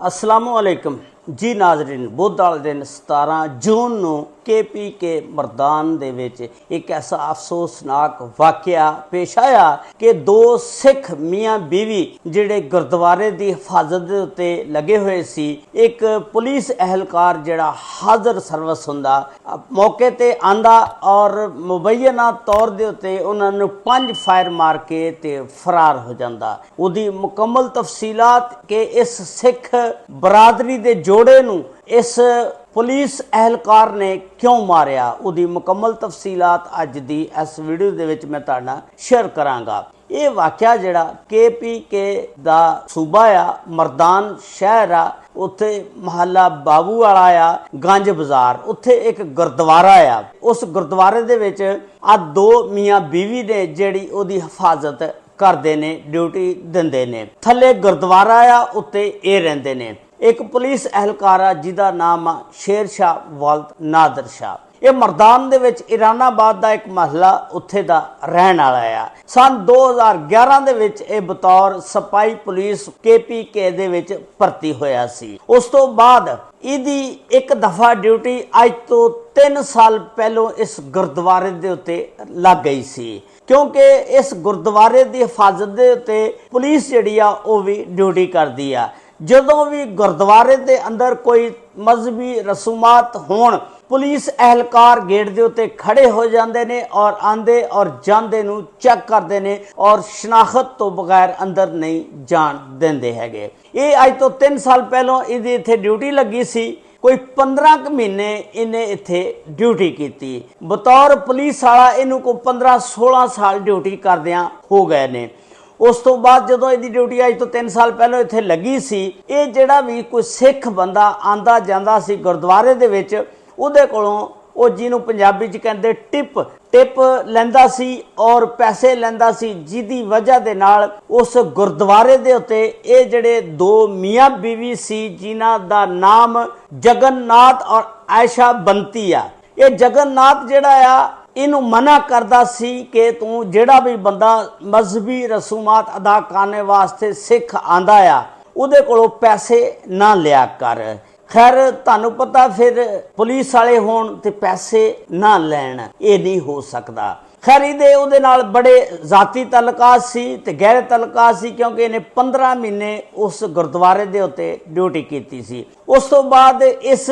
अस्सलामुअलैकुम जी नाजरीन। बुध वाले दिन 17 जून ਨੂੰ KPK ਮਰਦਾਨ ਦੇ ਵਿੱਚ एक ऐसा अफसोसनाक वाकया पेश आया कि दो सिख मियाँ बीवी ਜਿਹੜੇ गुरुद्वारे की हिफाजत ਦੇ ਉੱਤੇ लगे हुए सी, एक पुलिस एहलकार ਜਿਹੜਾ हाजर सर्विस ਹੁੰਦਾ मौके ਤੇ आंदा और मुबैना तौर ਦੇ ਉੱਤੇ ਉਹਨਾਂ ਨੂੰ 5 फायर मार के ते फरार हो ਜਾਂਦਾ। ਉਹਦੀ मुकम्मल तफसीलात कि इस सिख बरादरी ਦੇ जोड़े ਨੂੰ इस पुलिस एहलकार ने क्यों मारिया, उदी मुकम्मल तफसीलात अज दी इस वीडियो दे विच मैं तुहाडे नाल शेयर करांगा। ये वाकया जिहड़ा KPK दा सूबा आ मरदान शहर आ, उत्थे महल्ला बाबू वाला आ गंज बाजार, उत्थे एक गुरुद्वारा आ। उस गुरुद्वारे दे विच आ दो मियाँ बीवी ने जिहड़ी ओदी हिफाजत करदे ने, ड्यूटी दिंदे ने। थल्ले गुरुद्वारा आ, उत्ते ये रहिंदे ने। एक पुलिस एहलकार आ जिहदा नाम आ शेर शाह वालद नादर शाह। ये मरदान दे विच इरानाबाद दा एक महला उत्थे दा रहन वाला आ। सन 2011 दे विच ये बतौर सिपाही पुलिस KPK दे विच भर्ती होया सी। उस तो बाद इहदी एक दफा ड्यूटी अज तो 3 साल पहलों इस गुरुद्वारे दे उत्ते लग गई सी, क्योंकि इस गुरुद्वारे की हिफाजत के उत्ते पुलिस जिहड़ी आ वो भी ड्यूटी करती आ। जदों भी गुरुद्वारे के अंदर कोई मजहबी रसूमात होण, पुलिस एहलकार गेट के उत्ते खड़े हो जाते हैं और आंदे और जांदे नूं चेक करते हैं और शनाख्त तो बगैर अंदर नहीं जान देंदे हैगे। ये अज तो 3 साल पहलों इहदी इत्थे ड्यूटी लगी सी। कोई 15 महीने इन्हें इत्थे ड्यूटी की बतौर पुलिस वाला। इनू को 15-16 साल ड्यूटी करदियां हो गए ने। उस तो बाद जदों इहदी ड्यूटी अज तो 3 साल पहलों इत्थे लगी सी, ये जिहड़ा भी कोई सिख बंदा आंदा जांदा सी गुरुद्वारे दे विच, उहदे कोलों वो जिन्हों पंजाबी च कहंदे टिप लैंदा सी और पैसे लैंदा सी, जिहदी वजह दे नाल उस गुरुद्वारे दे उत्ते ये जिहड़े दो मियाँ बीवी सी जिन्हां दा नाम जगन्नाथ और आयशा बंती आ। ये जगन्नाथ जिहड़ा आ इनू मना करदा सी कि तू जिहड़ा भी बंदा मजहबी रसूमात अदा करने वास्ते सिख आंदा आ उहदे कोलों पैसे ना लिया कर। खैर तुहानूं पता फिर पुलिस वाले होण ते पैसे ना लैण, ये नहीं हो सकता। खैर इहदे उहदे नाल बड़े जाती तलकात सी ते गहरे तलकात सी, क्योंकि इन्हें 15 महीने उस गुरुद्वारे दे उत्ते ड्यूटी कीती सी। उस तो बाद इस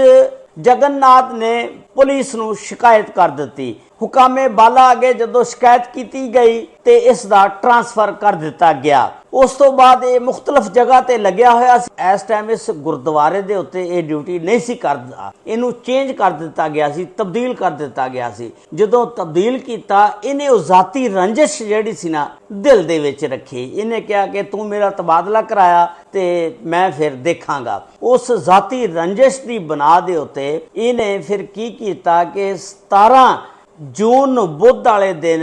जगन्नाथ ने पुलिस नूं शिकायत कर दी। हुकामे बाला अगे जदों शिकायत की गई तो इसका ट्रांसफर कर दिता गया। उस तो बाद ये मुख्तलिफ जगह ते लग्या होया सी। इस टाइम इस गुरुद्वारे दे उत्ते ये ड्यूटी नहीं सी करदा, इनू चेंज कर दिता गया सी, तब्दील कर दिता गया सी। जदों तब्दील किया इन्हें उस जाती रंजिश जिहड़ी सी ना दिल दे विच रखी। इन्हें कहा कि तू मेरा तबादला कराया ते मैं फिर देखांगा। उस जाती रंजिश की बना दे उत्ते इन्हें फिर की कीता कि 17 जून बुध वाले दिन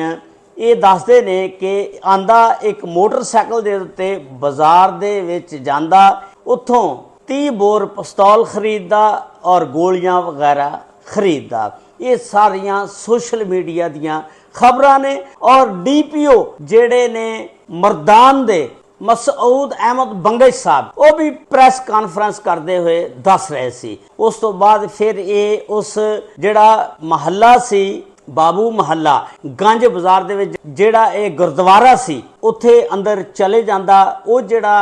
ये दसदे ने कि आंदा एक मोटरसाइकिल दे उत्ते बाजार दे विच जांदा, उत्थों 30 बोर पिस्तौल खरीददा और गोलियां वगैरह खरीददा। ये सारियां सोशल मीडिया दियां खबरां ने और DPO जेड़े ने मरदान दे मसूद अहमद बंगश साहब वो भी प्रेस कॉन्फ्रेंस करते हुए दस रहे सी। उस तो बाद फिर ये उस जिहड़ा महल्ला सी बाबू महल्ला गंज बाजार दे विच जिहड़ा ये गुरुद्वारा सी उत्थे अंदर चले जांदा। वो जिहड़ा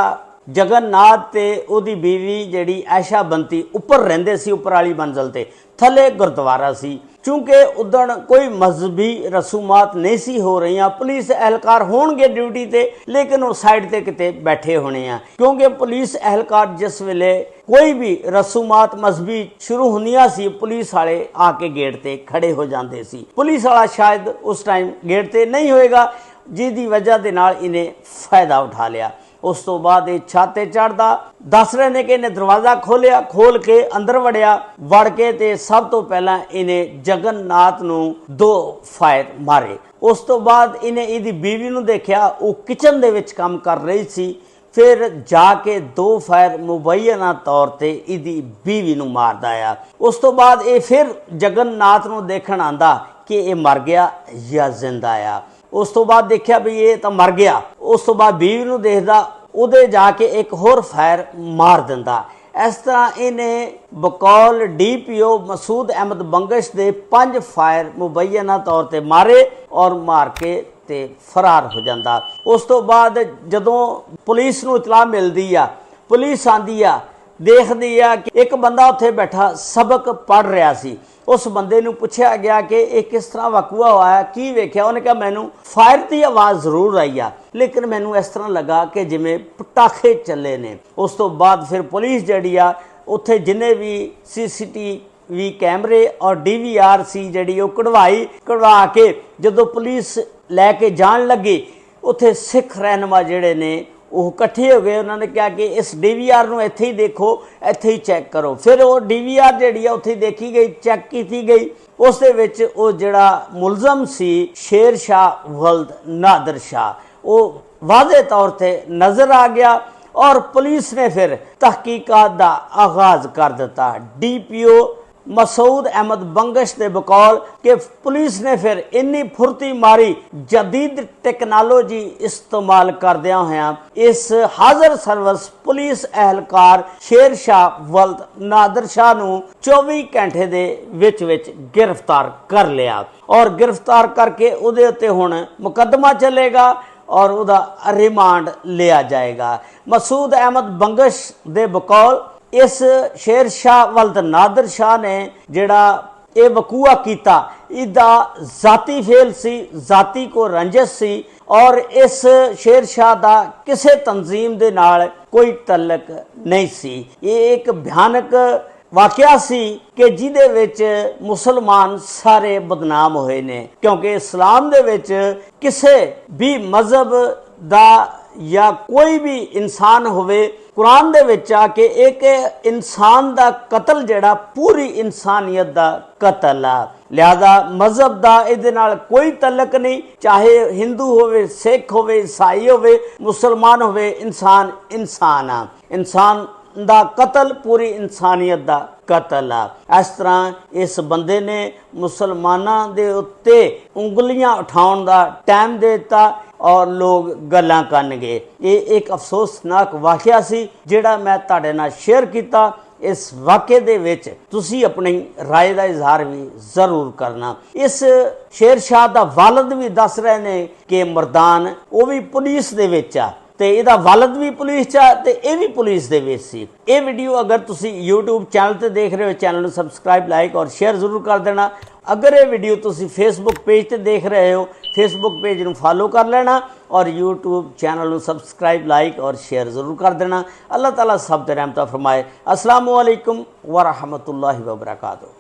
जगन्नाथ ते ओदी बीवी जिहड़ी आयशा बंती उपर रहिंदे सी, उपर वाली मंजिल ते, थले गुरुद्वारा सी। चूंकि उदण कोई मजहबी रसूमात नहीं सी हो रही, पुलिस एहलकार होणगे ड्यूटी ते लेकिन वो साइड ते किते बैठे होने आ, क्योंकि पुलिस एहलकार जिस वेले कोई भी रसूमात मजहबी शुरू होंदियां सी पुलिस वाले आके गेट ते खड़े हो जाते सी। पुलिस वाला शायद उस टाइम गेट ते नहीं होएगा, जिसकी वजह दे नाल इन्हें फायदा उठा लिया। उस तो बाद ये छाते चढ़दा दस रहे ने कि इन्हें दरवाज़ा खोलिया, खोल के अंदर वड़िया, वड़ के ते सब तो पहला इन्हें जगन्नाथ नूं 2 फायर मारे। उस तो बाद इन्हें इहदी बीवी नूं देखिया, वो किचन दे विच काम कर रही सी। फिर जाके 2 फायर मुबैना तौर ते इहदी बीवी नूं मारदा आ। उस तो बाद ये फिर जगन्नाथ नूं देखण आंदा कि ये मर गया या जिंदा आ। उस तो बाद देखिया भी ये तो मर गया। उस तो बाद बीवी नूं देखदा, उहदे जाके एक होर फायर मार दिंदा। इस तरह इन्हें बकौल DPO मसूद अहमद बंगश दे 5 फायर मुबैना तौर पर मारे और मार के ते फरार हो जाता। उस तो बाद जदों पुलिस नूं इतला मिलती आ, पुलिस आंदी आ, देखदी आ कि एक बंदा उत्थे बैठा सबक पढ़ रहा सी। उस बंदे नूं पुछया गया कि यह किस तरह वाकूआ होया, की वेख्या? उन्हें कहा मैनू फायर की आवाज़ जरूर आई आ, लेकिन मैनू इस तरह लगा कि जिमें पटाखे चले ने। उस तो बाद फिर पुलिस जिहड़ी आ उत्थे जिन्ने भी CCTV कैमरे और DVR सी जिहड़ी वो कढ़वा के जदों पुलिस लैके जान लगी, उत्थे सिख रहनुमा जिहड़े ने वो इकट्ठे हो गए। उन्होंने कहा कि इस DVR नूं इत्थे ही देखो, इत्थे ही चैक करो। फिर वो DVR जिहड़ी आ उत्थे देखी गई, चैक की गई। उस दे विच वो जिहड़ा मुलजम सी शेर शाह वल्द नादर शाह, वो वाज़े तौर पर नज़र आ गया और पुलिस ने फिर तहकीकात का आगाज़ कर दिता। DPO मसूद अहमद बंगश के बकौल कि पुलिस ने फिर इन्नी फुर्ती मारी, जदीद टेक्नोलॉजी इस्तेमाल करदिया होया इस हाज़र सर्विस पुलिस एहलकार शेर शाह वल्द नादर शाह नूं 24 घंटे दे विच गिरफ्तार कर लिया और गिरफ्तार करके उहदे उत्ते हुण मुकदमा चलेगा और उहदा रिमांड लिया जाएगा। मसूद अहमद बंगश दे बकौल इस शेर शाह वल्द नादर शाह ने जिहड़ा ये वकूआ किया, इसदा जाती फेल सी, जाती को रंजिश सी और इस शेर शाह दा किसी तंजीम दे नाल कोई तल्लक नहीं सी। ये एक भयानक वाकया सी कि जिहदे विच मुसलमान सारे बदनाम होए ने, क्योंकि इस्लाम दे विच किसी भी मजहब दा या कोई भी इंसान होवे, कुरान दे विच आके एक इंसान दा कतल जिहड़ा पूरी इंसानियत दा कतल आ। लिहाजा मजहब दा इहदे नाल कोई तल्लक नहीं, चाहे हिंदू होवे, सिख होवे, ईसाई होवे, मुसलमान होवे, इंसान आ। इंसान दा कतल पूरी इंसानियत दा कतल आ। इस तरह इस बंदे ने मुसलमानां दे उत्ते उंगलियां उठाउण दा टाइम दे दिता और लोग गल्लां करनगे। ये एक अफसोसनाक वाकया सी जिहड़ा मैं तुहाडे नाल शेयर किया। इस वाक़े दे विच तुसी अपनी राय का इजहार भी जरूर करना। इस शेर शाह दा वालिद भी दस रहे ने कि मरदान वो भी पुलिस दे विच आ ते इहदा वालिद भी पुलिस च आ ते ये भी पुलिस दे विच सी। ये वीडियो अगर तुसी YouTube चैनल ते देख रहे हो, चैनल नूं सबसक्राइब, लाइक और शेयर जरूर कर देना। अगर ये वीडियो तुसी फेसबुक पेज ते देख रहे हो, फेसबुक पेज नूं फॉलो कर लेना और YouTube चैनल नूं सबसक्राइब, लाइक और शेयर जरूर कर देना। अल्लाह ताला सब ते रहमत फरमाए। अस्सलामु अलैकुम व रहमतुल्लाहि व बरकातुहू।